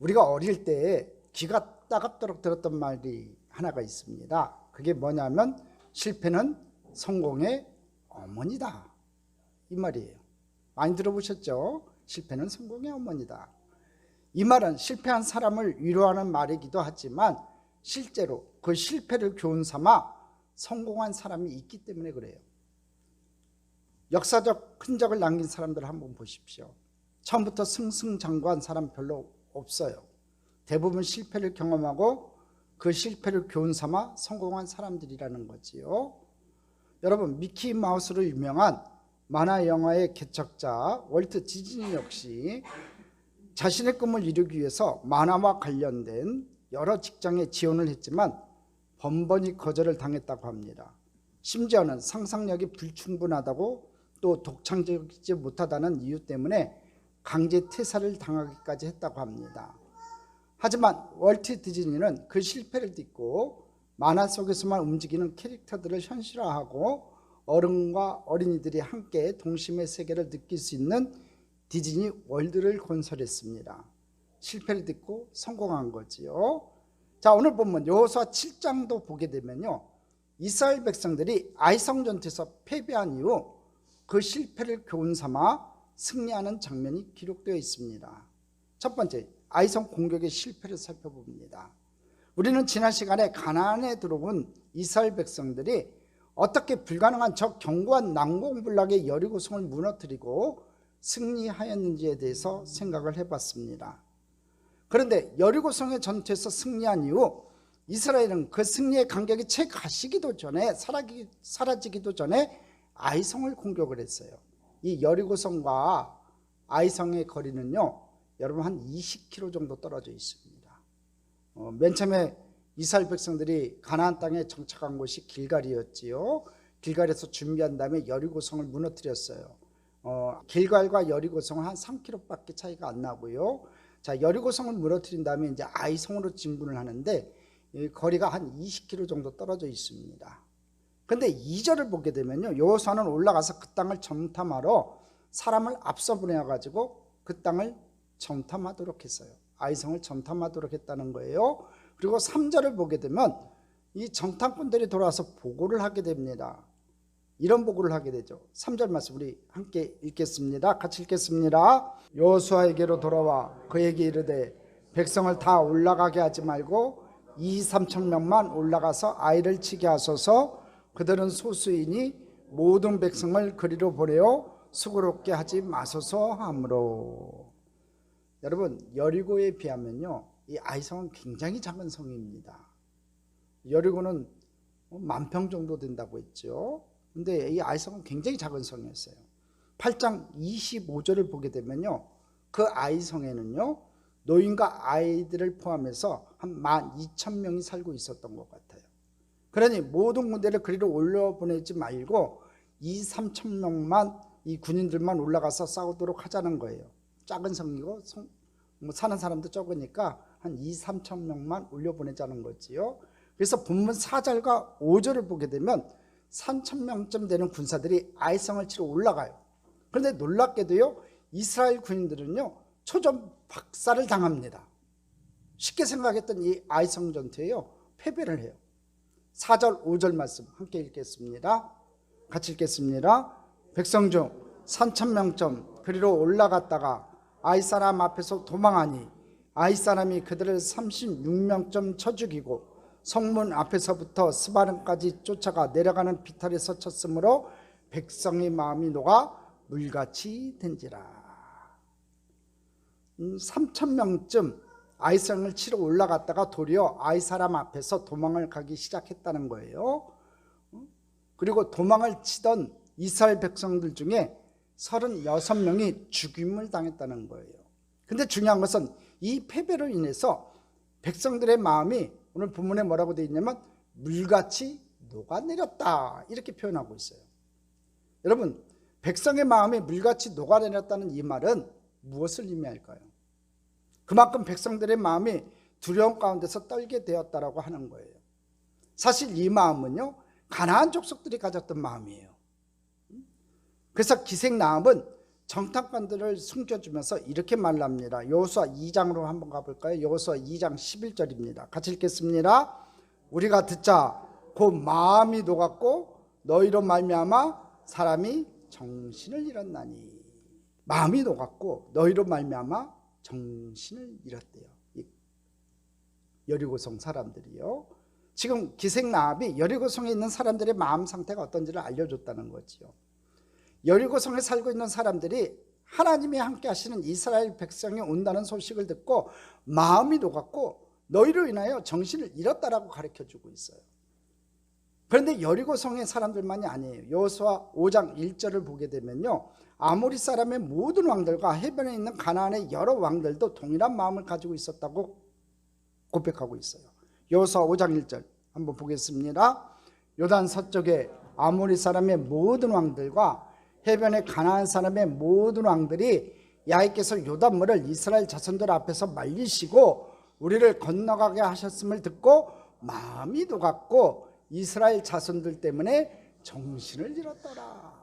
우리가 어릴 때 귀가 따갑도록 들었던 말이 하나가 있습니다. 그게 뭐냐면 실패는 성공의 어머니다, 이 말이에요. 많이 들어보셨죠? 실패는 성공의 어머니다. 이 말은 실패한 사람을 위로하는 말이기도 하지만 실제로 그 실패를 교훈 삼아 성공한 사람이 있기 때문에 그래요. 역사적 흔적을 남긴 사람들을 한번 보십시오. 처음부터 승승장구한 사람 별로 없어요. 대부분 실패를 경험하고 그 실패를 교훈 삼아 성공한 사람들이라는 거지요. 여러분, 미키 마우스로 유명한 만화 영화의 개척자 월트 디즈니 역시 자신의 꿈을 이루기 위해서 만화와 관련된 여러 직장에 지원을 했지만 번번이 거절을 당했다고 합니다. 심지어는 상상력이 불충분하다고 또 독창적이지 못하다는 이유 때문에 강제 퇴사를 당하기까지 했다고 합니다. 하지만 월트 디즈니는 그 실패를 딛고 만화 속에서만 움직이는 캐릭터들을 현실화하고 어른과 어린이들이 함께 동심의 세계를 느낄 수 있는 디즈니 월드를 건설했습니다. 실패를 딛고 성공한 거지요. 자, 오늘 본문 여호수아 7장도 보게 되면요, 이스라엘 백성들이 아이성 전투에서 패배한 이후 그 실패를 교훈 삼아 승리하는 장면이 기록되어 있습니다. 첫 번째, 아이성 공격의 실패를 살펴봅니다. 우리는 지난 시간에 가나안에 들어온 이스라엘 백성들이 어떻게 불가능한 저 견고한 난공불락의 여리고성을 무너뜨리고 승리하였는지에 대해서 생각을 해봤습니다. 그런데 여리고성의 전투에서 승리한 이후 이스라엘은 그 승리의 간격이 채 가시기도 전에 사라지기도 전에 아이성을 공격을 했어요. 이 여리고성과 아이성의 거리는요, 여러분 한 20km 정도 떨어져 있습니다. 맨 처음에 이스라엘 백성들이 가나안 땅에 정착한 곳이 길갈이었지요. 길갈에서 준비한 다음에 여리고성을 무너뜨렸어요. 길갈과 여리고성은 한 3km밖에 차이가 안 나고요. 자, 여리고성을 무너뜨린 다음에 이제 아이성으로 진군을 하는데 이 거리가 한 20km 정도 떨어져 있습니다. 근데 2절을 보게 되면요, 여호수아는 올라가서 그 땅을 정탐하러 사람을 앞서 보내가지고 그 땅을 정탐하도록 했어요. 아이성을 정탐하도록 했다는 거예요. 그리고 3절을 보게 되면 이 정탐꾼들이 돌아와서 보고를 하게 됩니다. 이런 보고를 하게 되죠. 3절 말씀 우리 함께 읽겠습니다. 같이 읽겠습니다. 여호수아에게로 돌아와 그에게 이르되 백성을 다 올라가게 하지 말고 2-3천 명만 올라가서 아이를 치게 하소서. 그들은 소수이니 모든 백성을 그리로 보내어 수고롭게 하지 마소서 하므로. 여러분, 여리고에 비하면요, 이 아이성은 굉장히 작은 성입니다. 여리고는 10,000평 정도 된다고 했죠. 근데 이 아이성은 굉장히 작은 성이었어요. 8장 25절을 보게 되면요, 그 아이성에는요, 노인과 아이들을 포함해서 한 12,000명이 살고 있었던 것 같아요. 그러니 모든 군대를 그리로 올려보내지 말고 2-3천 명만, 이 군인들만 올라가서 싸우도록 하자는 거예요. 작은 성이고 사는 사람도 적으니까 한 2-3천 명만 올려보내자는 거지요. 그래서 본문 4절과 5절을 보게 되면 3,000명쯤 되는 군사들이 아이성을 치러 올라가요. 그런데 놀랍게도요, 이스라엘 군인들은요, 초전 박살을 당합니다. 쉽게 생각했던 이 아이성 전투에요, 패배를 해요. 4절 5절 말씀 함께 읽겠습니다. 같이 읽겠습니다. 백성 중 3,000명쯤 그리로 올라갔다가 아이 사람 앞에서 도망하니 아이 사람이 그들을 36명쯤 쳐 죽이고 성문 앞에서부터 스바른까지 쫓아가 내려가는 비탈에서 쳤으므로 백성의 마음이 녹아 물같이 된지라. 3,000명쯤 아이성을 치러 올라갔다가 도리어 아이 사람 앞에서 도망을 가기 시작했다는 거예요. 그리고 도망을 치던 이스라엘 백성들 중에 36명이 죽임을 당했다는 거예요. 근데 중요한 것은 이 패배로 인해서 백성들의 마음이 오늘 본문에 뭐라고 되어 있냐면 물같이 녹아내렸다, 이렇게 표현하고 있어요. 여러분, 백성의 마음이 물같이 녹아내렸다는 이 말은 무엇을 의미할까요? 그만큼 백성들의 마음이 두려움 가운데서 떨게 되었다라고 하는 거예요. 사실 이 마음은요, 가나안 족속들이 가졌던 마음이에요. 그래서 기생 나합은 정탐관들을 숨겨주면서 이렇게 말합니다. 여호수아 2장으로 한번 가볼까요? 여호수아 2장 11절입니다. 같이 읽겠습니다. 우리가 듣자 곧 마음이 녹았고 너희로 말미암아 사람이 정신을 잃었나니. 마음이 녹았고 너희로 말미암아 정신을 잃었대요. 여리고성 사람들이요. 지금 기생나합이 여리고성에 있는 사람들의 마음 상태가 어떤지를 알려줬다는 거지요. 여리고성에 살고 있는 사람들이 하나님이 함께 하시는 이스라엘 백성이 온다는 소식을 듣고 마음이 녹았고 너희로 인하여 정신을 잃었다라고 가르쳐주고 있어요. 그런데 여리고성의 사람들만이 아니에요. 여호수아 5장 1절을 보게 되면요, 아모리 사람의 모든 왕들과 해변에 있는 가나안의 여러 왕들도 동일한 마음을 가지고 있었다고 고백하고 있어요. 여호수아 5장 1절 한번 보겠습니다. 요단 서쪽에 아모리 사람의 모든 왕들과 해변의 가나안 사람의 모든 왕들이 야훼께서 요단물을 이스라엘 자손들 앞에서 말리시고 우리를 건너가게 하셨음을 듣고 마음이 녹았고 이스라엘 자손들 때문에 정신을 잃었더라.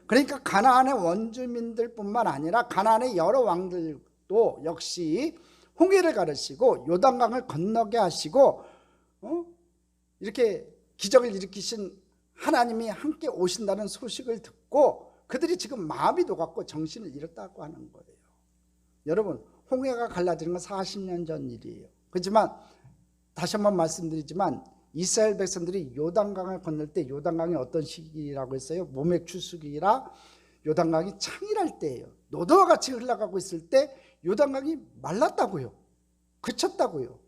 그러니까 가나안의 원주민들뿐만 아니라 가나안의 여러 왕들도 역시 홍해를 가르시고 요단강을 건너게 하시고 이렇게 기적을 일으키신 하나님이 함께 오신다는 소식을 듣고 그들이 지금 마음이 녹았고 정신을 잃었다고 하는 거예요. 여러분, 홍해가 갈라지는 건 40년 전 일이에요. 그렇지만 다시 한번 말씀드리지만 이스라엘 백성들이 요단강을 건널 때 요단강이 어떤 시기라고 했어요? 모맥 추수기라 요단강이 창일할 때예요. 노도와 같이 흘러가고 있을 때 요단강이 말랐다고요. 그쳤다고요.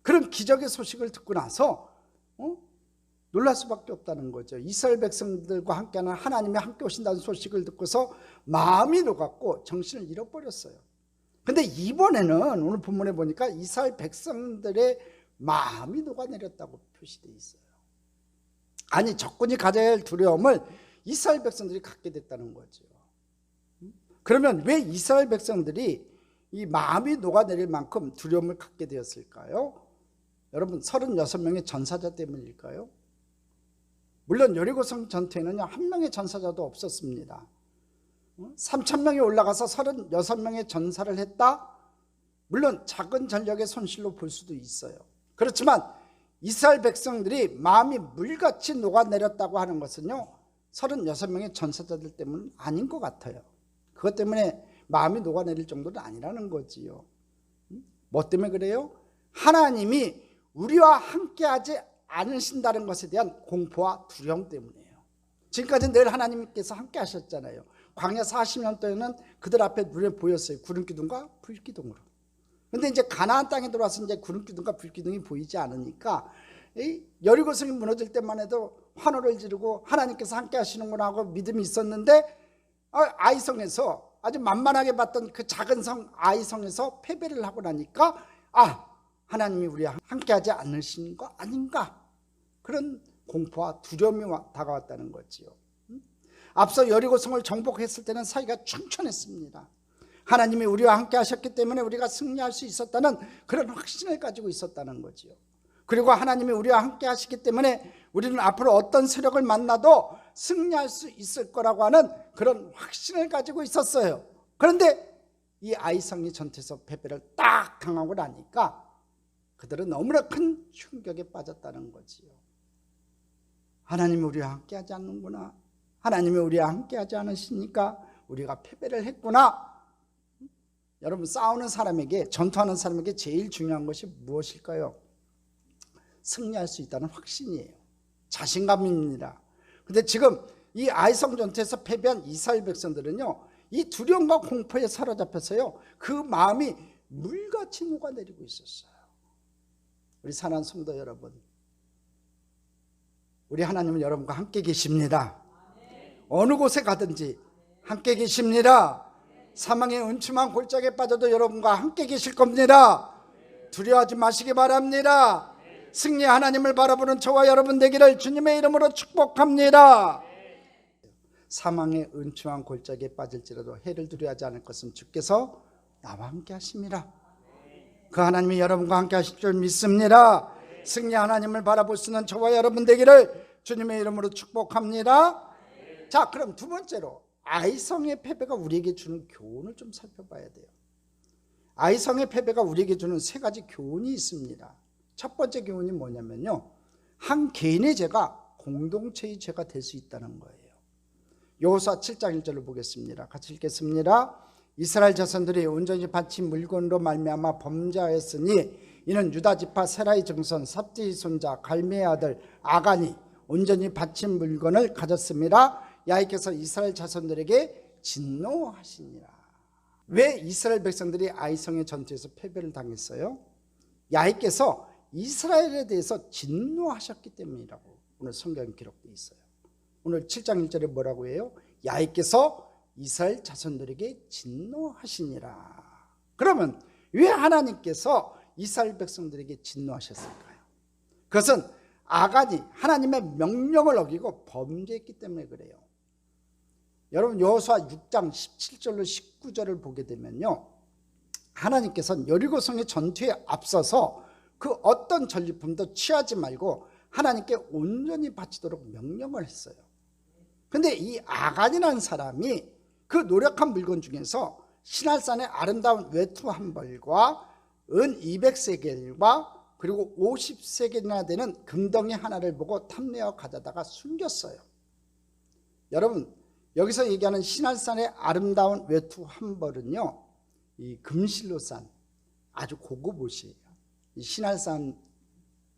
그런 기적의 소식을 듣고 나서 놀랄 수밖에 없다는 거죠. 이스라엘 백성들과 함께하는 하나님이 함께 오신다는 소식을 듣고서 마음이 녹았고 정신을 잃어버렸어요. 근데 이번에는 오늘 본문에 보니까 이스라엘 백성들의 마음이 녹아내렸다고 표시되어 있어요. 아니, 적군이 가져야 할 두려움을 이스라엘 백성들이 갖게 됐다는 거죠. 그러면 왜 이스라엘 백성들이 이 마음이 녹아내릴 만큼 두려움을 갖게 되었을까요? 여러분, 36명의 전사자 때문일까요? 물론 여리고성 전투에는요, 한 명의 전사자도 없었습니다. 3,000명이 올라가서 36명의 전사를 했다? 물론 작은 전력의 손실로 볼 수도 있어요. 그렇지만 이스라엘 백성들이 마음이 물같이 녹아내렸다고 하는 것은요, 36명의 전사자들 때문은 아닌 것 같아요. 그것 때문에 마음이 녹아내릴 정도는 아니라는 거지요. 뭐 때문에 그래요? 하나님이 우리와 함께하지 않으신다는 것에 대한 공포와 두려움 때문이에요. 지금까지 늘 하나님께서 함께 하셨잖아요. 광야 40년 동안은 그들 앞에 눈에 보였어요. 구름기둥과 불기둥으로. 근데 이제 가나안 땅에 들어와서 이제 구름기둥과 불기둥이 보이지 않으니까 여리고성이 무너질 때만 해도 환호를 지르고 하나님께서 함께 하시는구나 하고 믿음이 있었는데 아이성에서 아주 만만하게 봤던 그 작은 성 아이성에서 패배를 하고 나니까 하나님이 우리와 함께하지 않으신 거 아닌가, 그런 공포와 두려움이 다가왔다는 거지요. 앞서 여리고성을 정복했을 때는 사이가 충천했습니다. 하나님이 우리와 함께 하셨기 때문에 우리가 승리할 수 있었다는 그런 확신을 가지고 있었다는 거지요. 그리고 하나님이 우리와 함께 하시기 때문에 우리는 앞으로 어떤 세력을 만나도 승리할 수 있을 거라고 하는 그런 확신을 가지고 있었어요. 그런데 이 아이성이 전투에서 패배를 딱 당하고 나니까 그들은 너무나 큰 충격에 빠졌다는 거지요. 하나님이 우리와 함께 하지 않는구나, 하나님이 우리와 함께 하지 않으시니까 우리가 패배를 했구나. 여러분, 싸우는 사람에게, 전투하는 사람에게 제일 중요한 것이 무엇일까요? 승리할 수 있다는 확신이에요. 자신감입니다. 근데 지금 이 아이성 전투에서 패배한 이스라엘 백성들은요, 이 두려움과 공포에 사로잡혀서요, 그 마음이 물같이 녹아내리고 있었어요. 우리 사랑하는 성도 여러분, 우리 하나님은 여러분과 함께 계십니다. 어느 곳에 가든지 함께 계십니다. 사망의 음침한 골짜기에 빠져도 여러분과 함께 계실 겁니다. 두려워하지 마시기 바랍니다. 승리의 하나님을 바라보는 저와 여러분 되기를 주님의 이름으로 축복합니다. 사망의 음침한 골짜기에 빠질지라도 해를 두려워하지 않을 것은 주께서 나와 함께 하십니다. 그 하나님이 여러분과 함께 하실 줄 믿습니다. 승리의 하나님을 바라볼 수 있는 저와 여러분 되기를 주님의 이름으로 축복합니다. 자, 그럼 두 번째로 아이성의 패배가 우리에게 주는 교훈을 좀 살펴봐야 돼요. 아이성의 패배가 우리에게 주는 세 가지 교훈이 있습니다. 첫 번째 교훈이 뭐냐면요, 한 개인의 죄가 공동체의 죄가 될 수 있다는 거예요. 여호수아 7장 1절을 보겠습니다. 같이 읽겠습니다. 이스라엘 자손들이 온전히 바친 물건으로 말미암아 범죄하였으니 이는 유다 지파 세라의 증손 삽디의 손자 갈미의 아들 아간이 온전히 바친 물건을 가졌습니다. 야훼께서 이스라엘 자손들에게 진노하시니라. 왜 이스라엘 백성들이 아이성의 전투에서 패배를 당했어요? 야훼께서 이스라엘에 대해서 진노하셨기 때문이라고 오늘 성경에 기록되어 있어요. 오늘 7장 1절에 뭐라고 해요? 야훼께서 이스라엘 자손들에게 진노하시니라. 그러면 왜 하나님께서 이스라엘 백성들에게 진노하셨을까요? 그것은 아간이 하나님의 명령을 어기고 범죄했기 때문에 그래요. 여러분 여호수아 6장 17절로 19절을 보게 되면요, 하나님께서는 여리고성의 전투에 앞서서 그 어떤 전리품도 취하지 말고 하나님께 온전히 바치도록 명령을 했어요. 근데 이 아간이라는 사람이 그 노력한 물건 중에서 시날산의 아름다운 외투 한 벌과 은 200세겔과 그리고 50세겔이나 되는 금덩이 하나를 보고 탐내어 가져다가 숨겼어요. 여러분 여기서 얘기하는 시날산의 아름다운 외투 한 벌은요, 이 금실로 싼 아주 고급 옷이에요. 이 시날산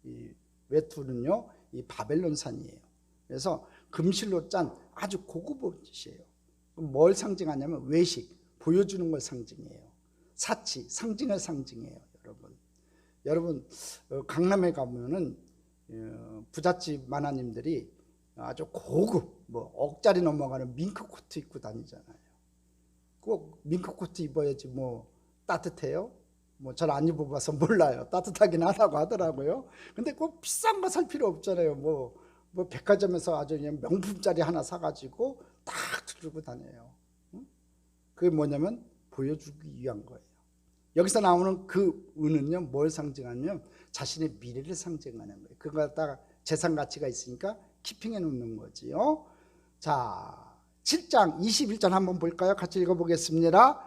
이 외투는요, 이 바벨론산이에요. 그래서 금실로 짠 아주 고급 옷이에요. 뭘 상징하냐면 외식, 보여주는 걸 상징해요. 사치, 상징을 상징해요. 여러분 강남에 가면은 부잣집 마나님들이 아주 고급 뭐 억짜리 넘어가는 밍크 코트 입고 다니잖아요. 꼭 밍크 코트 입어야지 뭐 따뜻해요? 뭐 잘 안 입어봐서 몰라요. 따뜻하긴 하다고 하더라고요. 근데 꼭 비싼 거 살 필요 없잖아요. 뭐 백화점에서 아주 그냥 명품짜리 하나 사가지고 딱 들고 다녀요. 그게 뭐냐면 보여주기 위한 거예요. 여기서 나오는 그 은은요, 뭘 상징하냐면 자신의 미래를 상징하는 거예요. 그거 갖다가 재산 가치가 있으니까 키핑해 놓는 거지요. 자, 7장 21절 한번 볼까요? 같이 읽어보겠습니다.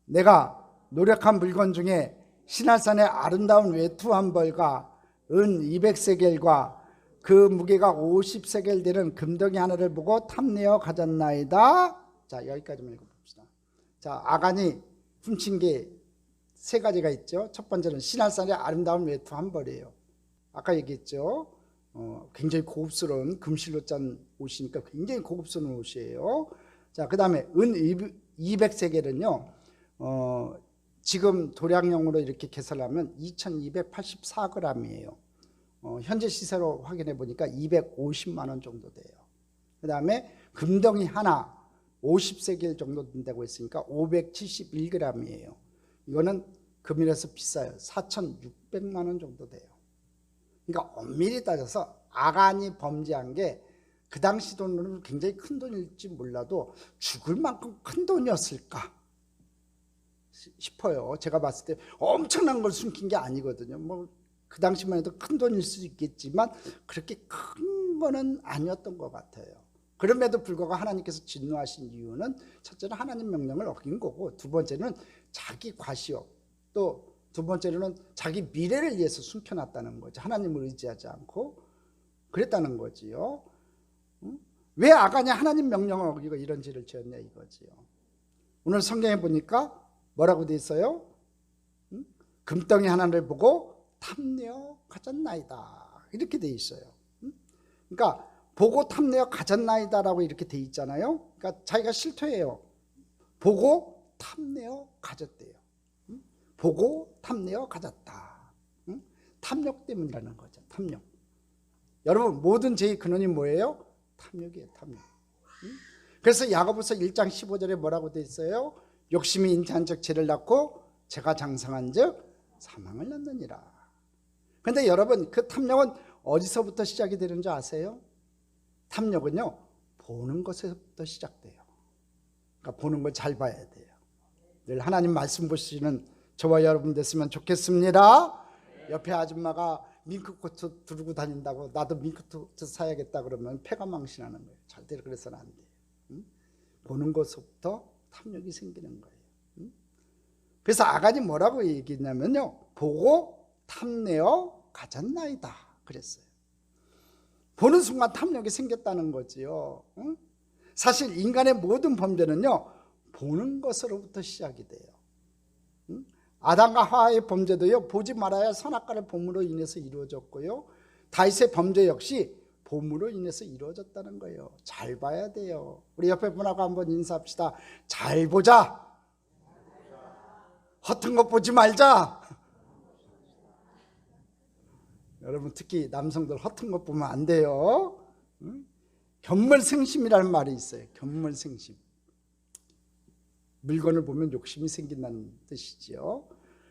내가 노력한 물건 중에 시날산의 아름다운 외투 한 벌과 은 200세겔과 그 무게가 50세겔 되는 금덩이 하나를 보고 탐내어 가졌나이다. 자, 여기까지만 읽어봅시다. 자, 아간이 훔친 게 세 가지가 있죠. 첫 번째는 시날산의 아름다운 외투 한 벌이에요. 아까 얘기했죠. 굉장히 고급스러운 금실로 짠 옷이니까 굉장히 고급스러운 옷이에요. 자, 그 다음에 은 200세겔은요, 지금 도량용으로 이렇게 계산하면 2284g이에요. 현재 시세로 확인해 보니까 250만 원 정도 돼요. 그 다음에 금덩이 하나 50세겔 정도 된다고 했으니까 571g이에요. 이거는 금이라서 비싸요. 4,600만 원 정도 돼요. 그러니까 엄밀히 따져서 아간이 범죄한 게 그 당시 돈으로는 굉장히 큰 돈일지 몰라도 죽을 만큼 큰 돈이었을까 싶어요. 제가 봤을 때 엄청난 걸 숨긴 게 아니거든요. 뭐 그 당시만 해도 큰 돈일 수 있겠지만 그렇게 큰 거는 아니었던 것 같아요. 그럼에도 불구하고 하나님께서 진노하신 이유는 첫째는 하나님 명령을 어긴 거고, 두 번째는 자기 과시욕, 또 두 번째로는 자기 미래를 위해서 숨겨놨다는 거죠. 하나님을 의지하지 않고 그랬다는 거지요. 왜 아간이 하나님 명령을 어기고 이런 죄를 지었냐 이거지요. 오늘 성경에 보니까 뭐라고 돼 있어요? 금덩이 하나를 보고 탐내어 가졌나이다 이렇게 돼 있어요. 그러니까 보고 탐내어 가졌나이다라고 이렇게 돼 있잖아요. 그러니까 자기가 실토해요. 보고 탐내어 가졌대요. 보고 탐내어 가졌다. 탐욕 때문이라는 거죠. 탐욕. 여러분 모든 죄의 근원이 뭐예요? 탐욕이에요. 탐욕. 그래서 야고보서 1장 15절에 뭐라고 돼 있어요? 욕심이 잉태한 즉 죄를 낳고 죄가 장성한 즉 사망을 낳느니라. 그런데 여러분 그 탐욕은 어디서부터 시작이 되는 줄 아세요? 탐욕은요 보는 것에서부터 시작돼요. 그러니까 보는 걸 잘 봐야 돼요. 늘 하나님 말씀 보시는 저와 여러분 됐으면 좋겠습니다. 옆에 아줌마가 밍크코트 두르고 다닌다고 나도 밍크코트 사야겠다 그러면 폐가 망신하는 거예요. 절대로 그래서는 안 돼요. 보는 것부터 탐욕이 생기는 거예요. 그래서 아간이 뭐라고 얘기했냐면요, 보고 탐내어 가졌나이다 그랬어요. 보는 순간 탐욕이 생겼다는 거지요. 사실 인간의 모든 범죄는요, 보는 것으로부터 시작이 돼요. 아담과 하와의 범죄도요, 보지 말아야 선악과를 봄으로 인해서 이루어졌고요, 다윗의 범죄 역시 봄으로 인해서 이루어졌다는 거예요. 잘 봐야 돼요. 우리 옆에 분하고 한번 인사합시다. 잘 보자. 허튼 것 보지 말자. 여러분, 특히 남성들 허튼 것 보면 안 돼요. 견물생심이라는 말이 있어요. 견물생심. 물건을 보면 욕심이 생긴다는 뜻이지요.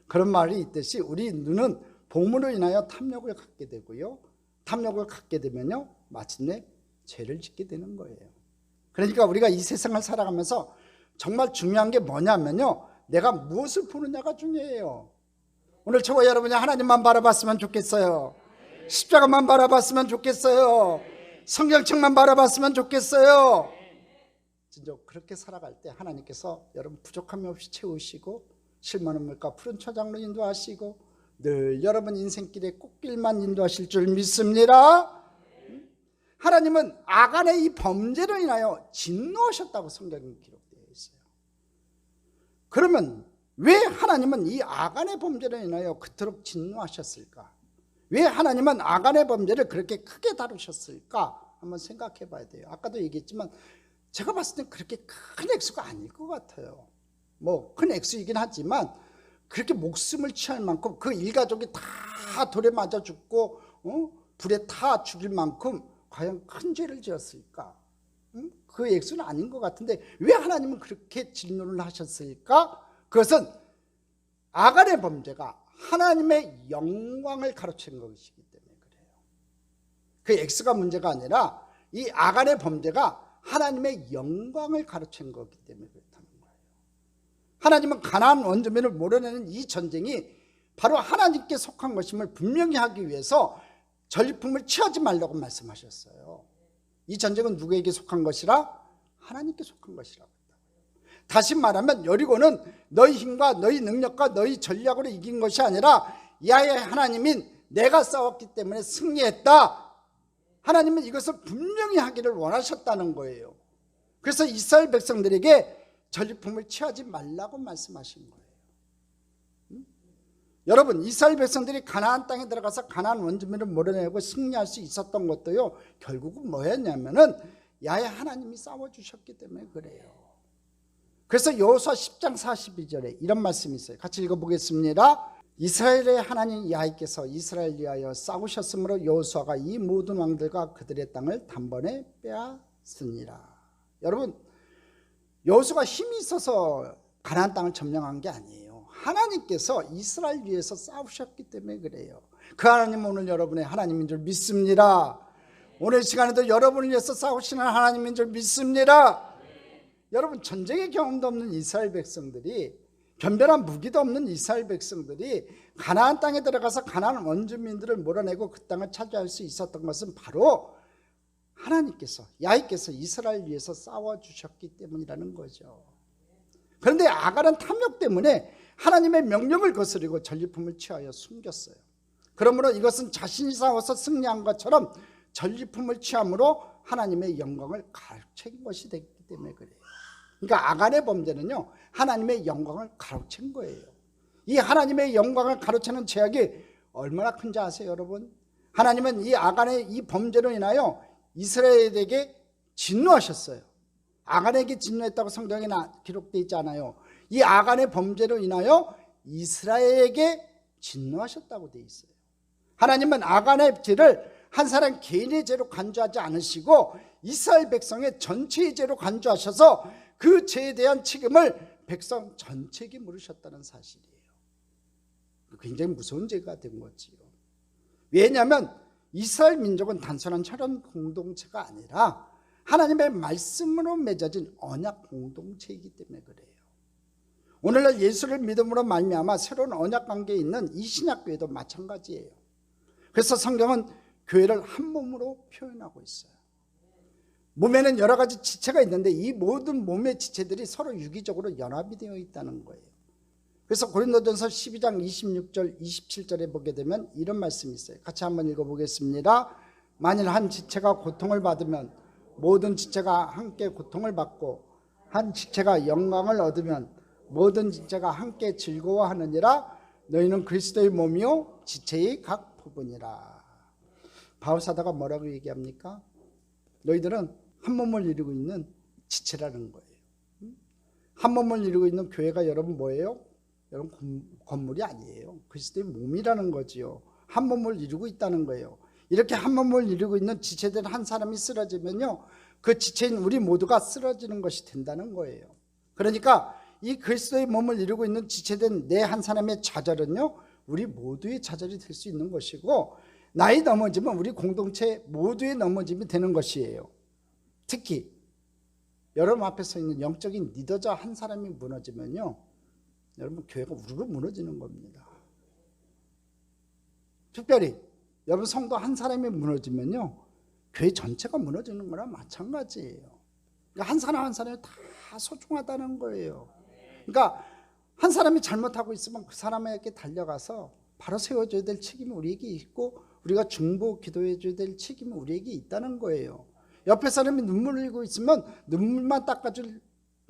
그런 말이 있듯이 우리 눈은 봄으로 인하여 탐욕을 갖게 되고요, 탐욕을 갖게 되면요, 마침내 죄를 짓게 되는 거예요. 그러니까 우리가 이 세상을 살아가면서 정말 중요한 게 뭐냐면요, 내가 무엇을 보느냐가 중요해요. 오늘 저와 여러분이 하나님만 바라봤으면 좋겠어요. 십자가만 바라봤으면 좋겠어요. 성경책만 바라봤으면 좋겠어요. 진짜 그렇게 살아갈 때 하나님께서 여러분 부족함이 없이 채우시고 실만 물과 푸른 초장로 인도하시고 늘 여러분 인생길의 꽃길만 인도하실 줄 믿습니다. 하나님은 아간의 이 범죄로 인하여 진노하셨다고 성경에 기록되어 있어요. 그러면 왜 하나님은 이 아간의 범죄로 인하여 그토록 진노하셨을까? 왜 하나님은 아간의 범죄를 그렇게 크게 다루셨을까? 한번 생각해 봐야 돼요. 아까도 얘기했지만 제가 봤을 땐 그렇게 큰 액수가 아닐 것 같아요. 뭐 큰 액수이긴 하지만 그렇게 목숨을 취할 만큼 그 일가족이 다 돌에 맞아 죽고 불에 타 죽일 만큼 과연 큰 죄를 지었을까? 그 액수는 아닌 것 같은데 왜 하나님은 그렇게 진노를 하셨을까? 그것은 아간의 범죄가 하나님의 영광을 가로챈 것이기 때문에 그래요. 그 액수가 문제가 아니라 이 아간의 범죄가 하나님의 영광을 가로챈 거기 때문에 그렇다는 거예요. 하나님은 가나안 원주민을 몰아내는 이 전쟁이 바로 하나님께 속한 것임을 분명히 하기 위해서 전리품을 취하지 말라고 말씀하셨어요. 이 전쟁은 누구에게 속한 것이라? 하나님께 속한 것이라고 했다고요. 다시 말하면 여리고는 너희 힘과 너희 능력과 너희 전략으로 이긴 것이 아니라 야훼 하나님인 내가 싸웠기 때문에 승리했다. 하나님은 이것을 분명히 하기를 원하셨다는 거예요. 그래서 이스라엘 백성들에게 전리품을 취하지 말라고 말씀하신 거예요. 여러분, 이스라엘 백성들이 가나안 땅에 들어가서 가나안 원주민을 몰아내고 승리할 수 있었던 것도요, 결국은 뭐였냐면은 야훼 하나님이 싸워주셨기 때문에 그래요. 그래서 여호수아 10장 42절에 이런 말씀이 있어요. 같이 읽어보겠습니다. 이스라엘의 하나님 야훼께서 이스라엘 위하여 싸우셨으므로 여호수아가 이 모든 왕들과 그들의 땅을 단번에 빼앗으니라. 여러분, 여호수아가 힘이 있어서 가나안 땅을 점령한 게 아니에요. 하나님께서 이스라엘 위해서 싸우셨기 때문에 그래요. 그 하나님은 오늘 여러분의 하나님인 줄 믿습니다. 오늘 시간에도 여러분을 위해서 싸우시는 하나님인 줄 믿습니다. 여러분, 전쟁의 경험도 없는 이스라엘 백성들이, 변변한 무기도 없는 이스라엘 백성들이 가나안 땅에 들어가서 가나안 원주민들을 몰아내고 그 땅을 차지할 수 있었던 것은 바로 하나님께서, 야훼께서 이스라엘 위해서 싸워주셨기 때문이라는 거죠. 그런데 아간은 탐욕 때문에 하나님의 명령을 거스르고 전리품을 취하여 숨겼어요. 그러므로 이것은 자신이 싸워서 승리한 것처럼 전리품을 취함으로 하나님의 영광을 가로챈 것이 됐기 때문에 그래요. 그러니까 아간의 범죄는요, 하나님의 영광을 가로챈 거예요. 이 하나님의 영광을 가로채는 죄악이 얼마나 큰지 아세요, 여러분? 하나님은 이 아간의 이 범죄로 인하여 이스라엘에게 진노하셨어요. 아간에게 진노했다고 성경에 기록되어 있지 않아요. 이 아간의 범죄로 인하여 이스라엘에게 진노하셨다고 되어 있어요. 하나님은 아간의 죄를 한 사람 개인의 죄로 간주하지 않으시고 이스라엘 백성의 전체의 죄로 간주하셔서 그 죄에 대한 책임을 백성 전체에게 물으셨다는 사실이에요. 굉장히 무서운 죄가 된 거지요. 왜냐하면 이스라엘 민족은 단순한 혈연 공동체가 아니라 하나님의 말씀으로 맺어진 언약 공동체이기 때문에 그래요. 오늘날 예수를 믿음으로 말미암아 새로운 언약 관계에 있는 이 신약교회도 마찬가지예요. 그래서 성경은 교회를 한 몸으로 표현하고 있어요. 몸에는 여러 가지 지체가 있는데 이 모든 몸의 지체들이 서로 유기적으로 연합이 되어 있다는 거예요. 그래서 고린도전서 12장 26절 27절에 보게 되면 이런 말씀이 있어요. 같이 한번 읽어보겠습니다. 만일 한 지체가 고통을 받으면 모든 지체가 함께 고통을 받고 한 지체가 영광을 얻으면 모든 지체가 함께 즐거워하느니라. 너희는 그리스도의 몸이요 지체의 각 부분이라. 바울 사도가 뭐라고 얘기합니까? 너희들은 한 몸을 이루고 있는 지체라는 거예요. 한 몸을 이루고 있는 교회가 여러분 뭐예요? 여러분 건물이 아니에요. 그리스도의 몸이라는 거지요. 한 몸을 이루고 있다는 거예요. 이렇게 한 몸을 이루고 있는 지체들 한 사람이 쓰러지면요, 그 지체인 우리 모두가 쓰러지는 것이 된다는 거예요. 그러니까 이 그리스도의 몸을 이루고 있는 지체된 내 한 사람의 좌절은요, 우리 모두의 좌절이 될 수 있는 것이고, 나의 넘어짐은 우리 공동체 모두의 넘어짐이 되는 것이에요. 특히 여러분 앞에 서 있는 영적인 리더자 한 사람이 무너지면요, 여러분 교회가 우르르 무너지는 겁니다. 특별히 여러분 성도 한 사람이 무너지면요, 교회 전체가 무너지는 거랑 마찬가지예요. 그러니까 한 사람 한 사람이 다 소중하다는 거예요. 그러니까 한 사람이 잘못하고 있으면 그 사람에게 달려가서 바로 세워줘야 될 책임이 우리에게 있고, 우리가 중보 기도해 줘야 될 책임이 우리에게 있다는 거예요. 옆에 사람이 눈물을 흘리고 있으면 눈물만 닦아주는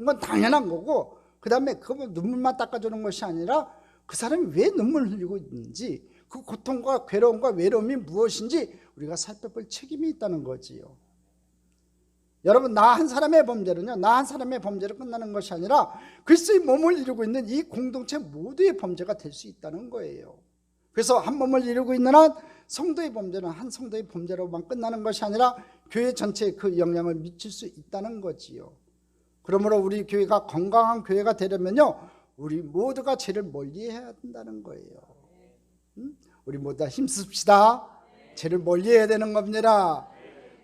건 당연한 거고, 그 다음에 그거 눈물만 닦아주는 것이 아니라 그 사람이 왜 눈물을 흘리고 있는지, 그 고통과 괴로움과 외로움이 무엇인지 우리가 살펴볼 책임이 있다는 거지요. 여러분, 나 한 사람의 범죄는요, 나 한 사람의 범죄로 끝나는 것이 아니라 그리스도의 몸을 이루고 있는 이 공동체 모두의 범죄가 될 수 있다는 거예요. 그래서 한 몸을 이루고 있는 한 성도의 범죄는 한 성도의 범죄로만 끝나는 것이 아니라 교회 전체에 그 영향을 미칠 수 있다는 거지요. 그러므로 우리 교회가 건강한 교회가 되려면요, 우리 모두가 죄를 멀리해야 된다는 거예요. 우리 모두 다 힘씁시다. 죄를 멀리해야 되는 겁니다.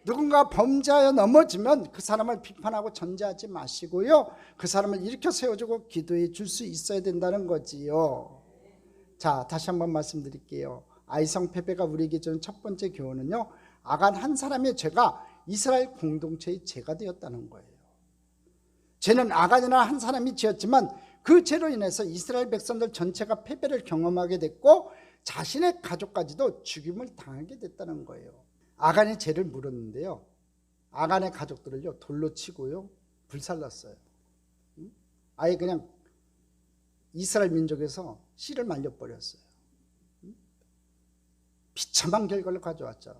누군가 범죄하여 넘어지면 그 사람을 비판하고 전제하지 마시고요, 그 사람을 일으켜 세워주고 기도해 줄 수 있어야 된다는 거지요. 자, 다시 한번 말씀드릴게요. 아이성 페베가 우리에게 주는 첫 번째 교훈은요, 아간 한 사람의 죄가 이스라엘 공동체의 죄가 되었다는 거예요. 죄는 아간이나 한 사람이 지었지만 그 죄로 인해서 이스라엘 백성들 전체가 패배를 경험하게 됐고 자신의 가족까지도 죽임을 당하게 됐다는 거예요. 아간이 죄를 물었는데요, 아간의 가족들을요 돌로 치고요 불살랐어요. 아예 그냥 이스라엘 민족에서 씨를 말려버렸어요. 비참한 결과를 가져왔죠.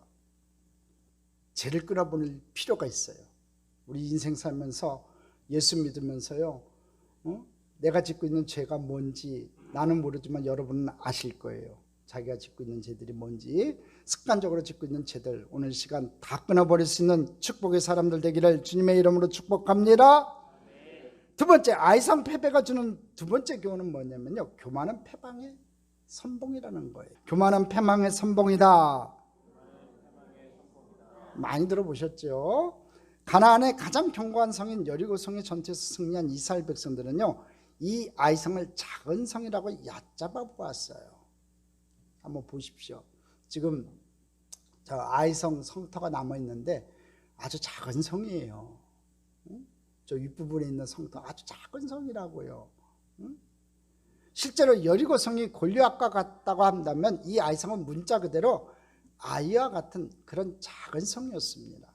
죄를 끊어버릴 필요가 있어요. 우리 인생 살면서 예수 믿으면서요, 내가 짓고 있는 죄가 뭔지 나는 모르지만 여러분은 아실 거예요. 자기가 짓고 있는 죄들이 뭔지, 습관적으로 짓고 있는 죄들, 오늘 시간 다 끊어버릴 수 있는 축복의 사람들 되기를 주님의 이름으로 축복합니다. 두 번째, 아이상 페베가 주는 두 번째 교훈은 뭐냐면요, 교만은 패망의 선봉이라는 거예요. 교만은 패망의 선봉이다. 많이 들어보셨죠? 가나안의 가장 견고한 성인 여리고성의 전투에서 승리한 이스라엘 백성들은요, 이 아이성을 작은 성이라고 얕잡아 보았어요. 한번 보십시오. 지금 저 아이성 성터가 남아 있는데 아주 작은 성이에요. 저 윗부분에 있는 성터 아주 작은 성이라고요. 실제로 여리고성이 골리앗과 같다고 한다면 이 아이성은 문자 그대로 아이와 같은 그런 작은 성이었습니다.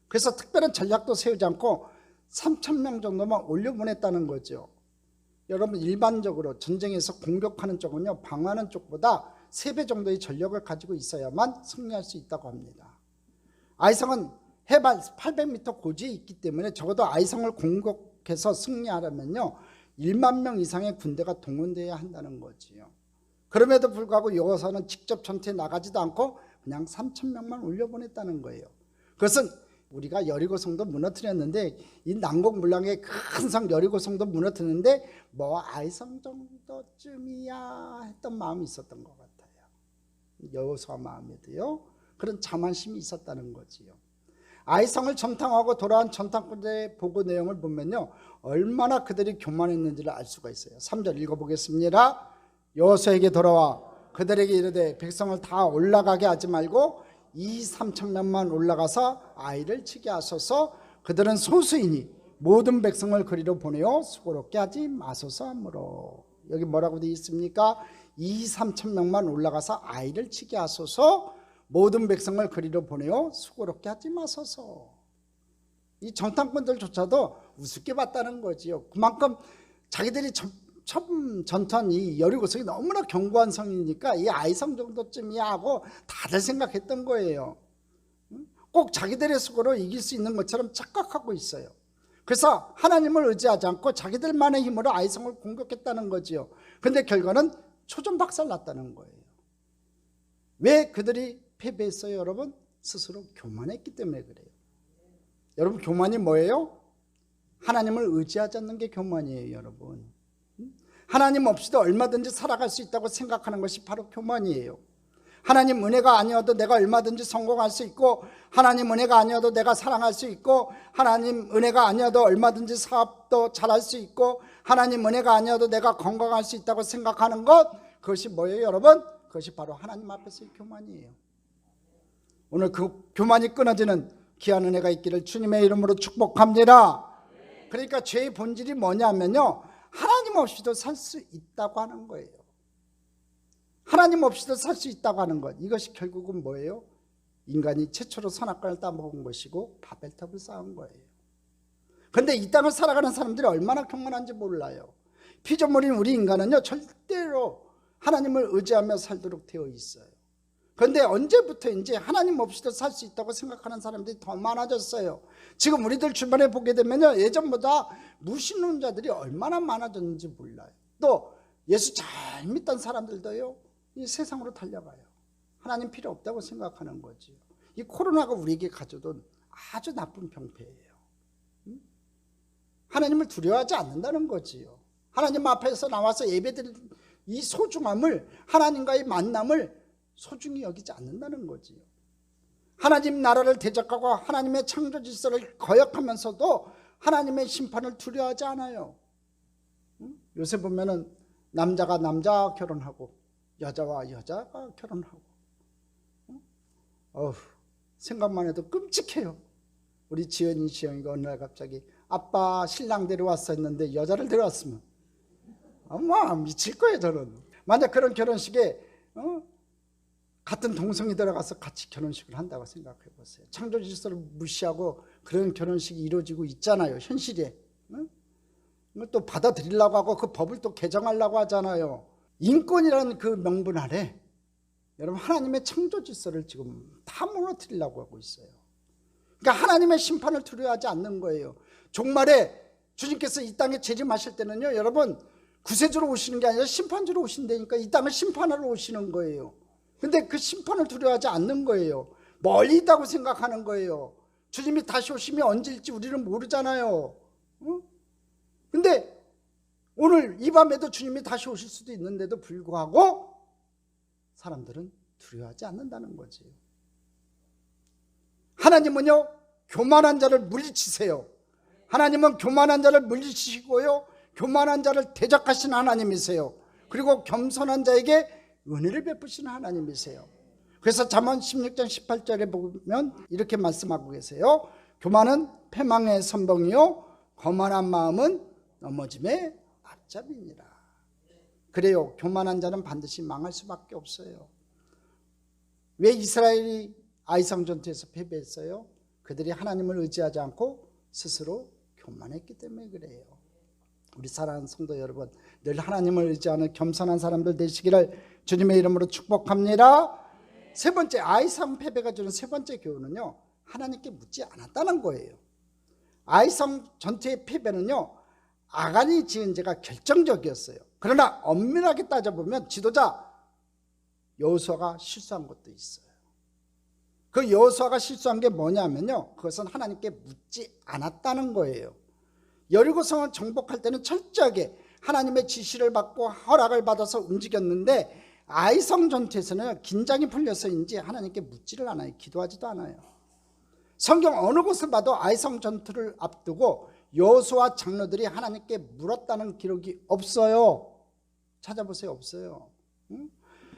그래서 특별한 전략도 세우지 않고 3,000명 정도만 올려보냈다는 거죠. 여러분, 일반적으로 전쟁에서 공격하는 쪽은요, 방어하는 쪽보다 3배 정도의 전력을 가지고 있어야만 승리할 수 있다고 합니다. 아이성은 해발 800m 고지에 있기 때문에 적어도 아이성을 공격해서 승리하려면요 1만 명 이상의 군대가 동원되어야 한다는 거지요. 그럼에도 불구하고 여호수아는 직접 전투에 나가지도 않고 그냥 3,000명만 올려보냈다는 거예요. 그것은 우리가 여리고성도 무너뜨렸는데, 이 난공불락의 큰 성 여리고성도 무너뜨렸는데 뭐 아이성 정도쯤이야 했던 마음이 있었던 것 같아요. 여호수아 마음에도요 그런 자만심이 있었다는 거지요. 아이성을 점탕하고 돌아온 전탄꾼들의 보고 내용을 보면요, 얼마나 그들이 교만했는지를 알 수가 있어요. 3절 읽어보겠습니다. 여호수아에게 돌아와 그들에게 이르되 백성을 다 올라가게 하지 말고 2,000~3,000명만 올라가서 아이를 치게 하소서. 그들은 소수이니 모든 백성을 그리로 보내어 수고롭게 하지 마소서 하므로. 여기 뭐라고 되어 있습니까? 2-3천 명만 올라가서 아이를 치게 하소서. 모든 백성을 그리로 보내어 수고롭게 하지 마소서. 이 정탐꾼들조차도 우습게 봤다는 거지요. 그만큼 자기들이 처음 전투한 이 여리고성이 너무나 견고한 성이니까 이 아이성 정도쯤이야 하고 다들 생각했던 거예요. 꼭 자기들의 수고로 이길 수 있는 것처럼 착각하고 있어요. 그래서 하나님을 의지하지 않고 자기들만의 힘으로 아이성을 공격했다는 거지요. 그런데 결과는 초전박살 났다는 거예요. 왜 그들이 패배했어요, 여러분? 스스로 교만했기 때문에 그래요. 여러분, 교만이 뭐예요? 하나님을 의지하지 않는 게 교만이에요, 여러분. 하나님 없이도 얼마든지 살아갈 수 있다고 생각하는 것이 바로 교만이에요. 하나님 은혜가 아니어도 내가 얼마든지 성공할 수 있고, 하나님 은혜가 아니어도 내가 사랑할 수 있고, 하나님 은혜가 아니어도 얼마든지 사업도 잘할 수 있고, 하나님 은혜가 아니어도 내가 건강할 수 있다고 생각하는 것, 그것이 뭐예요, 여러분? 그것이 바로 하나님 앞에서의 교만이에요. 오늘 그 교만이 끊어지는 귀한 은혜가 있기를 주님의 이름으로 축복합니다. 그러니까 죄의 본질이 뭐냐면요, 하나님 없이도 살 수 있다고 하는 거예요. 하나님 없이도 살 수 있다고 하는 것, 이것이 결국은 뭐예요? 인간이 최초로 선악과를 따먹은 것이고 바벨탑을 쌓은 거예요. 그런데 이 땅을 살아가는 사람들이 얼마나 교만한지 몰라요. 피조물인 우리 인간은요, 절대로 하나님을 의지하며 살도록 되어 있어요. 그런데 언제부터인지 하나님 없이도 살 수 있다고 생각하는 사람들이 더 많아졌어요. 지금 우리들 주변에 보게 되면요, 예전보다 무신론자들이 얼마나 많아졌는지 몰라요. 또 예수 잘 믿던 사람들도요, 이 세상으로 달려가요. 하나님 필요 없다고 생각하는 거지요. 이 코로나가 우리에게 가져온 아주 나쁜 병폐예요. 하나님을 두려워하지 않는다는 거지요. 하나님 앞에서 나와서 예배드릴 이 소중함을, 하나님과의 만남을 소중히 여기지 않는다는 거지요. 하나님 나라를 대적하고 하나님의 창조 질서를 거역하면서도 하나님의 심판을 두려워하지 않아요. 요새 보면은 남자가 남자 결혼하고 여자와 여자가 결혼하고, 생각만 해도 끔찍해요. 우리 지영이가 어느 날 갑자기 아빠 신랑 데려왔어 했는데 여자를 데려왔으면 아마 미칠 거예요. 저는 만약 그런 결혼식에 같은 동성이 들어가서 같이 결혼식을 한다고 생각해 보세요. 창조 질서를 무시하고 그런 결혼식이 이루어지고 있잖아요, 현실에. 또 받아들이려고 하고 그 법을 또 개정하려고 하잖아요. 인권이라는 그 명분 아래 여러분, 하나님의 창조 질서를 지금 다 무너뜨리려고 하고 있어요. 그러니까 하나님의 심판을 두려워하지 않는 거예요. 종말에 주님께서 이 땅에 재림하실 때는요, 여러분, 구세주로 오시는 게 아니라 심판주로 오신다니까. 이 땅을 심판하러 오시는 거예요. 근데 그 심판을 두려워하지 않는 거예요. 멀리 있다고 생각하는 거예요. 주님이 다시 오시면 언제일지 우리는 모르잖아요. 근데 오늘 이 밤에도 주님이 다시 오실 수도 있는데도 불구하고 사람들은 두려워하지 않는다는 거지. 하나님은요, 교만한 자를 물리치세요. 하나님은 교만한 자를 물리치시고요, 교만한 자를 대적하시는 하나님이세요. 그리고 겸손한 자에게 은혜를 베푸시는 하나님이세요. 그래서 잠언 16장 18절에 보면 이렇게 말씀하고 계세요. 교만은 패망의 선봉이요, 거만한 마음은 넘어짐의 앞잡이니라. 그래요, 교만한 자는 반드시 망할 수밖에 없어요. 왜 이스라엘이 아이성 전투에서 패배했어요? 그들이 하나님을 의지하지 않고 스스로 교만했기 때문에 그래요. 우리 사랑하는 성도 여러분, 늘 하나님을 의지하는 겸손한 사람들 되시기를 주님의 이름으로 축복합니다. 세 번째, 아이성 패배가 주는 세 번째 교훈은요, 하나님께 묻지 않았다는 거예요. 아이성 전투의 패배는요, 아간이 지은 죄가 결정적이었어요. 그러나 엄밀하게 따져보면 지도자 여호수아가 실수한 것도 있어요. 그 여호수아가 실수한 게 뭐냐면요, 그것은 하나님께 묻지 않았다는 거예요. 여리고성을 정복할 때는 철저하게 하나님의 지시를 받고 허락을 받아서 움직였는데, 아이성 전투에서는 긴장이 풀려서인지 하나님께 묻지를 않아요. 기도하지도 않아요. 성경 어느 곳을 봐도 아이성 전투를 앞두고 여호수아 장로들이 하나님께 물었다는 기록이 없어요. 찾아보세요. 없어요.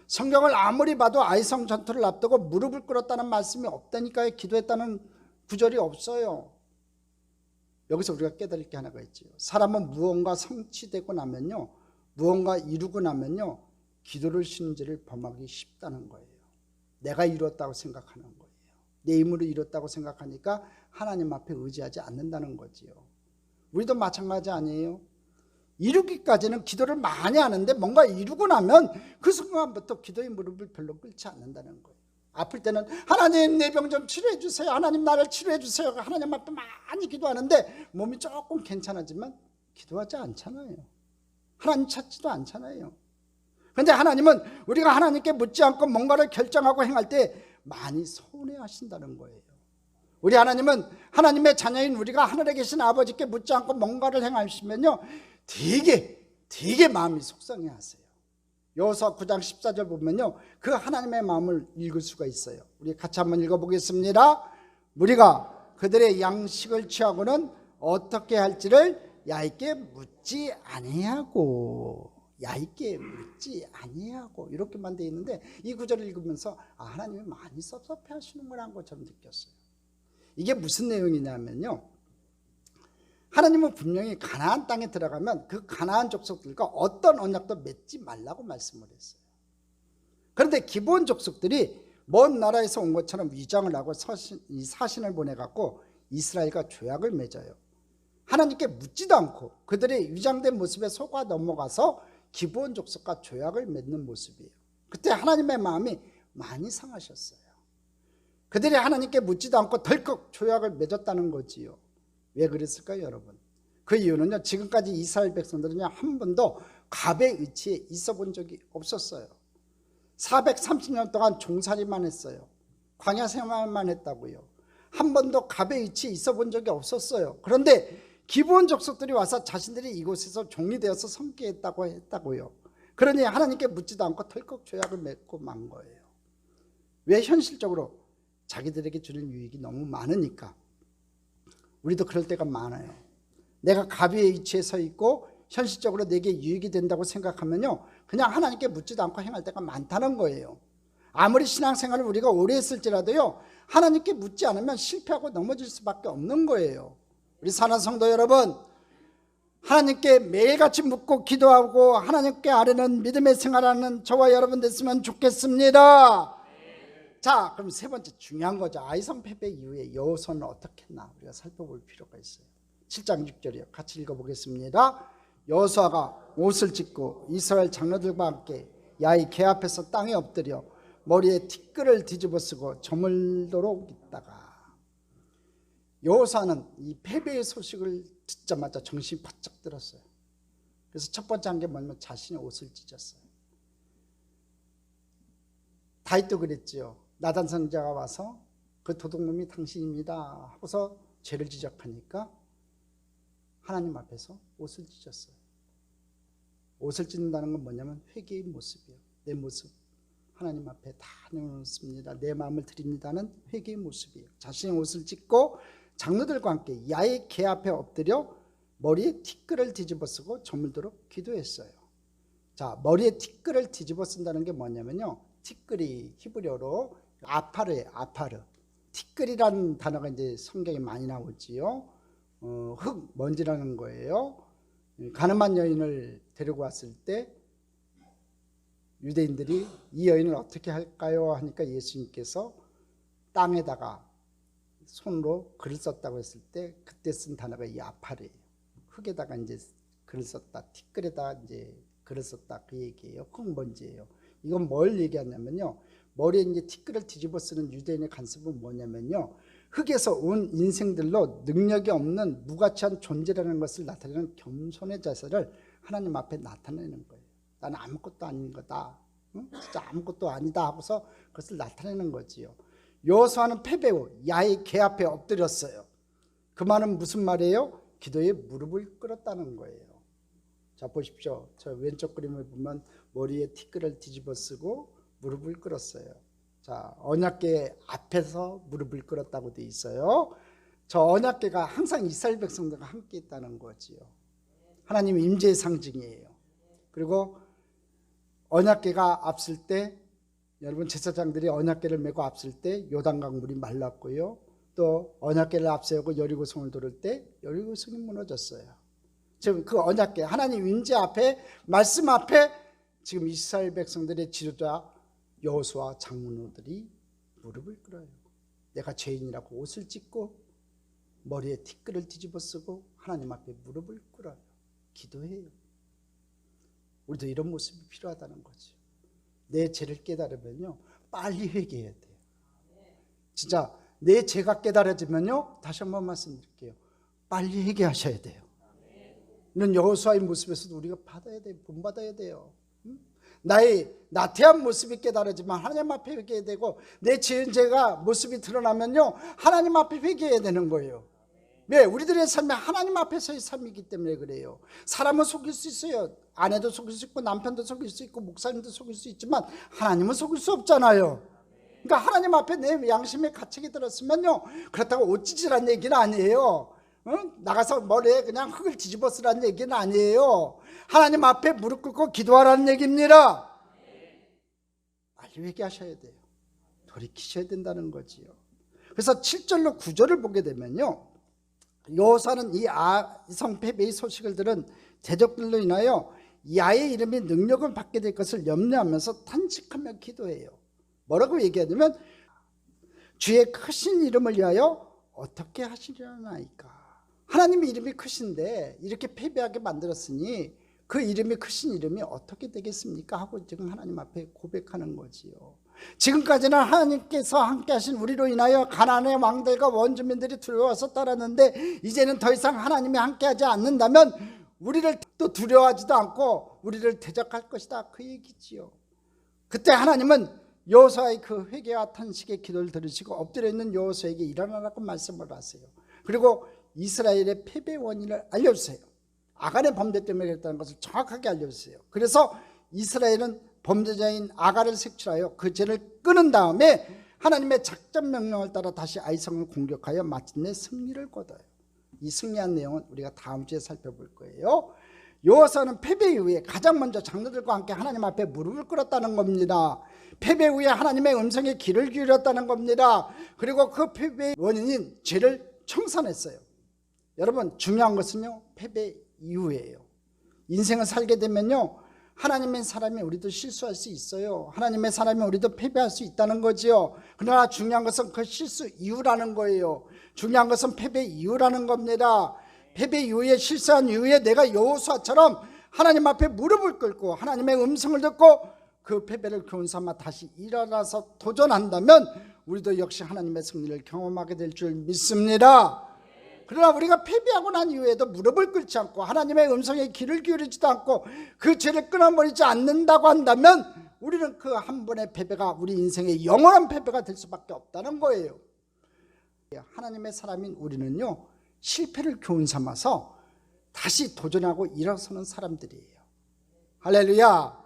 성경을 아무리 봐도 아이성 전투를 앞두고 무릎을 꿇었다는 말씀이 없다니까요. 기도했다는 구절이 없어요. 여기서 우리가 깨달을 게 하나가 있죠. 사람은 무언가 성취되고 나면요, 무언가 이루고 나면요, 기도를 쉬는 죄를 범하기 쉽다는 거예요. 내가 이뤘다고 생각하는 거예요. 내 힘으로 이뤘다고 생각하니까 하나님 앞에 의지하지 않는다는 거지요. 우리도 마찬가지 아니에요? 이루기까지는 기도를 많이 하는데 뭔가 이루고 나면 그 순간부터 기도의 무릎을 별로 꿇지 않는다는 거예요. 아플 때는 하나님 내 병 좀 치료해 주세요. 하나님 나를 치료해 주세요. 하나님 앞에 많이 기도하는데 몸이 조금 괜찮아지면 기도하지 않잖아요. 하나님 찾지도 않잖아요. 그런데 하나님은 우리가 하나님께 묻지 않고 뭔가를 결정하고 행할 때 많이 서운해하신다는 거예요. 우리 하나님은 하나님의 자녀인 우리가 하늘에 계신 아버지께 묻지 않고 뭔가를 행하시면요, 되게 마음이 속상해하세요. 여호수아 9장 14절 보면요, 그 하나님의 마음을 읽을 수가 있어요. 우리 같이 한번 읽어보겠습니다. 우리가 그들의 양식을 취하고는 어떻게 할지를 야곱께 묻지 아니하고, 야곱께 묻지 아니하고, 이렇게만 되어 있는데 이 구절을 읽으면서 하나님이 많이 섭섭해 하시는구나 것처럼 느꼈어요. 이게 무슨 내용이냐면요, 하나님은 분명히 가나안 땅에 들어가면 그 가나안 족속들과 어떤 언약도 맺지 말라고 말씀을 했어요. 그런데 기본 족속들이 먼 나라에서 온 것처럼 위장을 하고 사신을 보내갖고 이스라엘과 조약을 맺어요. 하나님께 묻지도 않고 그들의 위장된 모습에 속아 넘어가서 기본 족속과 조약을 맺는 모습이에요. 그때 하나님의 마음이 많이 상하셨어요. 그들이 하나님께 묻지도 않고 덜컥 조약을 맺었다는 거지요. 왜 그랬을까요, 여러분? 그 이유는요, 지금까지 이스라엘 백성들은요, 한 번도 갑의 위치에 있어 본 적이 없었어요. 430년 동안 종살이만 했어요. 광야 생활만 했다고요. 한 번도 갑의 위치에 있어 본 적이 없었어요. 그런데 기본 족속들이 와서 자신들이 이곳에서 종이 되어서 섬게 했다고요. 그러니 하나님께 묻지도 않고 털컥 조약을 맺고 만 거예요. 왜? 현실적으로 자기들에게 주는 유익이 너무 많으니까. 우리도 그럴 때가 많아요. 내가 갑의 위치에 서 있고 현실적으로 내게 유익이 된다고 생각하면요, 그냥 하나님께 묻지도 않고 행할 때가 많다는 거예요. 아무리 신앙생활을 우리가 오래 했을지라도요, 하나님께 묻지 않으면 실패하고 넘어질 수밖에 없는 거예요. 우리 사랑하는 성도 여러분, 하나님께 매일같이 묻고 기도하고 하나님께 아뢰는 믿음의 생활하는 저와 여러분 됐으면 좋겠습니다. 자, 그럼 세 번째 중요한 거죠. 아이성 패배 이후에 여호수아는 어떻게 했나 우리가 살펴볼 필요가 있어요. 7장 6절이요. 같이 읽어보겠습니다. 여호수아가 옷을 찢고 이스라엘 장로들과 함께 야이 개 앞에서 땅에 엎드려 머리에 티끌을 뒤집어쓰고 저물도록 있다가, 여호수아는 이 패배의 소식을 듣자마자 정신이 바짝 들었어요. 그래서 첫 번째 한 게 뭐냐면 자신의 옷을 찢었어요. 다윗도 그랬지요. 나단 선지자가 와서 그 도둑놈이 당신입니다 하고서 죄를 지적하니까 하나님 앞에서 옷을 찢었어요. 옷을 찢는다는 건 뭐냐면 회개의 모습이에요. 내 모습 하나님 앞에 다 내놓습니다. 내 마음을 드립니다는 회개의 모습이에요. 자신의 옷을 찢고 장로들과 함께 야의 개 앞에 엎드려 머리에 티끌을 뒤집어 쓰고 저물도록 기도했어요. 자, 머리에 티끌을 뒤집어 쓴다는 게 뭐냐면요, 티끌이 히브리어로 아파르예요. 아파르. 티끌이라는 단어가 이제 성경에 많이 나오지요. 흙, 먼지라는 거예요. 가늠한 여인을 데리고 왔을 때 유대인들이 이 여인을 어떻게 할까요 하니까 예수님께서 땅에다가 손으로 글을 썼다고 했을 때 그때 쓴 단어가 이 아파르예요. 흙에다가 이제 글을 썼다, 티끌에다가 이제 글을 썼다, 그 얘기예요. 흙먼지예요. 이건 뭘 얘기하냐면요, 머리에 이제 티끌을 뒤집어 쓰는 유대인의 관습은 뭐냐면요, 흙에서 온 인생들로 능력이 없는 무가치한 존재라는 것을 나타내는 겸손의 자세를 하나님 앞에 나타내는 거예요. 나는 아무것도 아닌 거다, 진짜 아무것도 아니다 하고서 그것을 나타내는 거지요. 여호수아는 패배 후 야의 개 앞에 엎드렸어요. 그 말은 무슨 말이에요? 기도에 무릎을 꿇었다는 거예요. 자, 보십시오. 저 왼쪽 그림을 보면 머리에 티끌을 뒤집어 쓰고 무릎을 꿇었어요. 자, 언약궤 앞에서 무릎을 꿇었다고 돼 있어요. 저 언약궤가 항상 이스라엘 백성들과 함께 있다는 거지요. 하나님의 임재의 상징이에요. 그리고 언약궤가 앞설 때, 여러분 제사장들이 언약궤를 메고 앞설 때 요단강 물이 말랐고요, 또 언약궤를 앞세우고 여리고성을 돌을 때 여리고성이 무너졌어요. 지금 그 언약궤, 하나님 임재 앞에, 말씀 앞에 지금 이스라엘 백성들의 지도자 여호수아 장로들이 무릎을 꿇어요. 내가 죄인이라고 옷을 찢고 머리에 티끌을 뒤집어 쓰고 하나님 앞에 무릎을 꿇어요. 기도해요. 우리도 이런 모습이 필요하다는 거죠. 내 죄를 깨달으면요, 빨리 회개해야 돼요. 진짜 내 죄가 깨달아지면요, 다시 한번 말씀드릴게요, 빨리 회개하셔야 돼요. 이런 여호수아의 모습에서도 우리가 받아야 돼요. 본받아야 돼요. 나의 나태한 모습이 깨달아지면 하나님 앞에 회개해야 되고, 내 지은 죄가 모습이 드러나면요, 하나님 앞에 회개해야 되는 거예요. 왜? 우리들의 삶이 하나님 앞에서의 삶이기 때문에 그래요. 사람은 속일 수 있어요. 아내도 속일 수 있고 남편도 속일 수 있고 목사님도 속일 수 있지만 하나님은 속일 수 없잖아요. 그러니까 하나님 앞에 내 양심의 가책이 들었으면요, 그렇다고 옷 찢으라는 얘기는 아니에요. 나가서 머리에 그냥 흙을 뒤집어 쓰라는 얘기는 아니에요. 하나님 앞에 무릎 꿇고 기도하라는 얘기입니다. 빨리 회개하셔야 돼요. 돌이키셔야 된다는 거지요. 그래서 7절로 9절을 보게 되면요, 여호수아는 이 성패배의 소식을 들은 대적들로 인하여 야의 이름이 능력을 받게 될 것을 염려하면서 탄식하며 기도해요. 뭐라고 얘기하냐면, 주의 크신 이름을 위하여 어떻게 하시려나이까. 하나님의 이름이 크신데 이렇게 패배하게 만들었으니 그 이름이 크신 이름이 어떻게 되겠습니까? 하고 지금 하나님 앞에 고백하는 거지요. 지금까지는 하나님께서 함께 하신 우리로 인하여 가나안의 왕들과 원주민들이 두려워서 떠났는데, 이제는 더 이상 하나님이 함께 하지 않는다면 우리를 또 두려워하지도 않고 우리를 대적할 것이다, 그 얘기지요. 그때 하나님은 여호수아의 그 회개와 탄식의 기도를 들으시고 엎드려 있는 여호수아에게 일어나라고 말씀을 하세요. 그리고 이스라엘의 패배 원인을 알려주세요. 아간의 범죄 때문에 그랬다는 것을 정확하게 알려주세요. 그래서 이스라엘은 범죄자인 아간을 색출하여 그 죄를 끊은 다음에 하나님의 작전 명령을 따라 다시 아이성을 공격하여 마침내 승리를 거둬요. 이 승리한 내용은 우리가 다음 주에 살펴볼 거예요. 여호수아는 패배 이후에 가장 먼저 장로들과 함께 하나님 앞에 무릎을 꿇었다는 겁니다. 패배 후에 하나님의 음성에 귀를 기울였다는 겁니다. 그리고 그 패배의 원인인 죄를 청산했어요. 여러분, 중요한 것은요, 패배 이후에요. 인생을 살게 되면요, 하나님의 사람이 우리도 실수할 수 있어요. 하나님의 사람이 우리도 패배할 수 있다는 거지요. 그러나 중요한 것은 그 실수 이후라는 거예요. 중요한 것은 패배 이후라는 겁니다. 패배 이후에, 실수한 이후에 내가 여호수아처럼 하나님 앞에 무릎을 꿇고 하나님의 음성을 듣고 그 패배를 교훈 삼아 다시 일어나서 도전한다면 우리도 역시 하나님의 승리를 경험하게 될 줄 믿습니다. 그러나 우리가 패배하고 난 이후에도 무릎을 꿇지 않고 하나님의 음성에 귀를 기울이지도 않고 그 죄를 끊어버리지 않는다고 한다면 우리는 그 한 번의 패배가 우리 인생의 영원한 패배가 될 수밖에 없다는 거예요. 하나님의 사람인 우리는요, 실패를 교훈 삼아서 다시 도전하고 일어서는 사람들이에요. 할렐루야.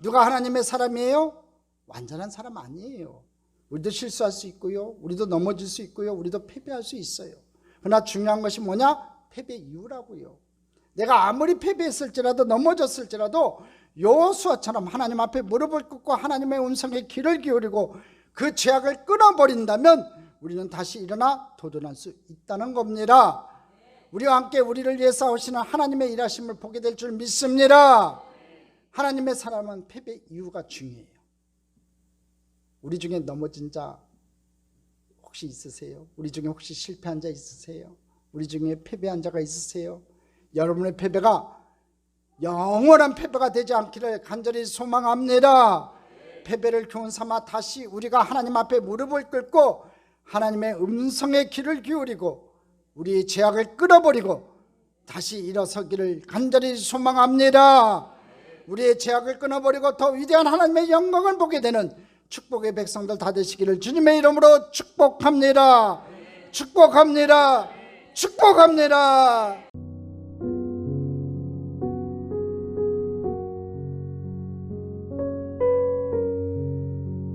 누가 하나님의 사람이에요? 완전한 사람 아니에요. 우리도 실수할 수 있고요, 우리도 넘어질 수 있고요, 우리도 패배할 수 있어요. 그러나 중요한 것이 뭐냐? 패배 이후라고요. 내가 아무리 패배했을지라도, 넘어졌을지라도 여호수아처럼 하나님 앞에 무릎을 꿇고 하나님의 음성에 귀를 기울이고 그 죄악을 끊어버린다면 우리는 다시 일어나 도전할 수 있다는 겁니다. 우리와 함께 우리를 위해 싸우시는 하나님의 일하심을 보게 될 줄 믿습니다. 하나님의 사람은 패배 이유가 중요해요. 우리 중에 넘어진 자 혹시 있으세요? 우리 중에 혹시 실패한 자 있으세요? 우리 중에 패배한 자가 있으세요? 여러분의 패배가 영원한 패배가 되지 않기를 간절히 소망합니다. 패배를 교훈 삼아 다시 우리가 하나님 앞에 무릎을 꿇고 하나님의 음성에 귀를 기울이고 우리의 죄악을 끊어버리고 다시 일어서기를 간절히 소망합니다. 우리의 죄악을 끊어버리고 더 위대한 하나님의 영광을 보게 되는 축복의 백성들 다 되시기를 주님의 이름으로 축복합니다. 축복합니다. 축복합니다.